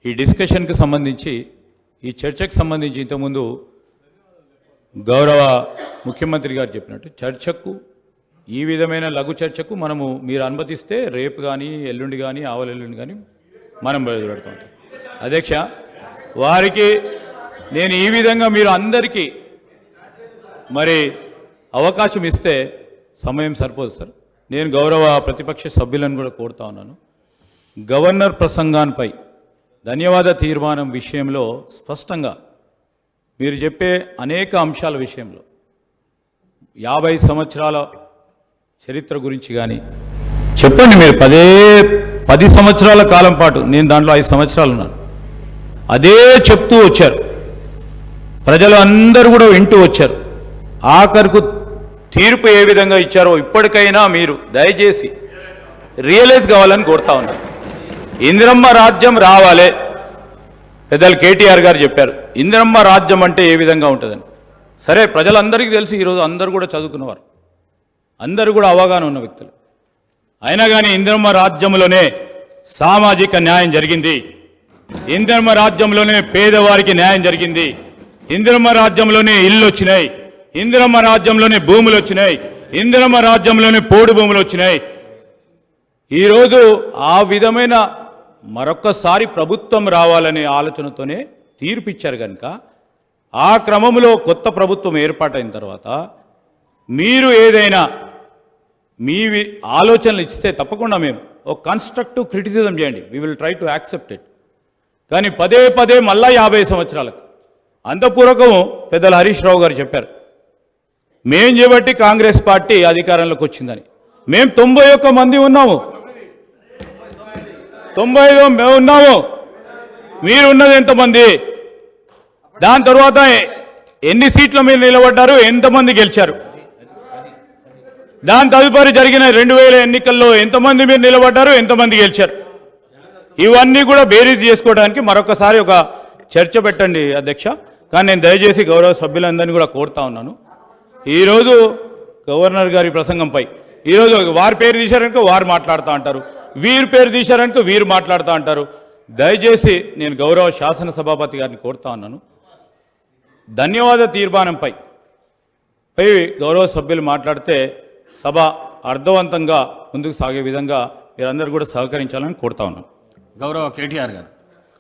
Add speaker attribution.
Speaker 1: ఈ డిస్కషన్కి సంబంధించి ఈ చర్చకు సంబంధించి ఇంతకుముందు గౌరవ ముఖ్యమంత్రి గారు చెప్పినట్టు చర్చకు ఈ విధమైన లఘు చర్చకు మనము మీరు అనుమతిస్తే రేపు కానీ ఎల్లుండి కానీ ఆవలెల్లుండి కానీ మనం బయలుపెడతాం. అధ్యక్ష, వారికి నేను ఈ విధంగా మీరు అందరికీ మరి అవకాశం ఇస్తే సమయం సరిపోదు సార్. నేను గౌరవ ప్రతిపక్ష సభ్యులను కూడా కోరుతా ఉన్నాను. గవర్నర్ ప్రసంగాన్పై ధన్యవాద తీర్మానం విషయంలో స్పష్టంగా మీరు చెప్పే అనేక అంశాల విషయంలో 50 సంవత్సరాల చరిత్ర గురించి కానీ చెప్పండి. మీరు 10 సంవత్సరాల కాలం పాటు, నేను దాంట్లో 5 సంవత్సరాలు ఉన్నాను, అదే చెప్తూ వచ్చారు. ప్రజలు అందరూ కూడా వింటూ వచ్చారు. ఆఖరుకు తీర్పు ఏ విధంగా ఇచ్చారో ఇప్పటికైనా మీరు దయచేసి రియలైజ్ కావాలని కోరుతా ఉన్నారు. ఇందిరమ్మ రాజ్యం రావాలి. పెద్దలు కేటీఆర్ గారు చెప్పారు ఇందిరమ్మ రాజ్యం అంటే ఏ విధంగా ఉంటుందని. సరే, ప్రజలందరికీ తెలిసి ఈరోజు అందరూ కూడా చదువుకున్నవారు, అందరూ కూడా అవగాహన ఉన్న వ్యక్తులు. అయినా కానీ ఇందిరమ్మ రాజ్యంలోనే సామాజిక న్యాయం జరిగింది, ఇందిరమ్మ రాజ్యంలోనే పేదవారికి న్యాయం జరిగింది, ఇందిరమ్మ రాజ్యంలోనే ఇల్లు వచ్చినాయి, ఇందిరమ్మ రాజ్యంలోనే భూములు వచ్చినాయి, ఇందిరమ్మ రాజ్యంలోనే పోడు భూములు వచ్చినాయి. ఈరోజు ఆ విధమైన మరొక్కసారి ప్రభుత్వం రావాలనే ఆలోచనతోనే తీర్పిచ్చారు కనుక ఆ క్రమంలో కొత్త ప్రభుత్వం ఏర్పాటైన తర్వాత మీరు ఏదైనా మీ ఆలోచనలు ఇస్తే తప్పకుండా మేము ఒక కన్స్ట్రక్టివ్ క్రిటిసిజం చేయండి, we will try to accept it. కానీ పదే మళ్ళా 50 సంవత్సరాలకు అంతపూర్వకం పెద్దలు హరీష్ రావు గారు చెప్పారు మేం చేపట్టి కాంగ్రెస్ పార్టీ అధికారంలోకి వచ్చిందని. మేము 91 మంది ఉన్నాము, 95 మేము ఉన్నాము, మీరు ఉన్నది ఎంతమంది? దాని తర్వాత ఎన్ని సీట్ల మీద నిలబడ్డారు, ఎంతమంది గెలిచారు? దాని తదుపరి జరిగిన 2000 ఎన్నికల్లో ఎంతమంది మీరు నిలబడ్డారు, ఎంతమంది గెలిచారు? ఇవన్నీ కూడా బేరీజ్ చేసుకోవడానికి మరొకసారి ఒక చర్చ పెట్టండి అధ్యక్ష. కానీ నేను దయచేసి గౌరవ సభ్యులందరినీ కూడా కోరుతా ఉన్నాను, ఈరోజు గవర్నర్ గారి ప్రసంగంపై ఈరోజు వారి పేరు తీశారనుకో వారు మాట్లాడుతూ అంటారు, వీరి పేరు తీశారనుకో వీరు మాట్లాడుతూ అంటారు. దయచేసి నేను గౌరవ శాసనసభాపతి గారిని కోరుతా ఉన్నాను, ధన్యవాద తీర్మానంపై గౌరవ సభ్యులు మాట్లాడితే సభ అర్థవంతంగా ముందుకు సాగే విధంగా మీరందరూ కూడా సహకరించాలని కోరుతా ఉన్నాను.
Speaker 2: గౌరవ కేటీఆర్ గారు.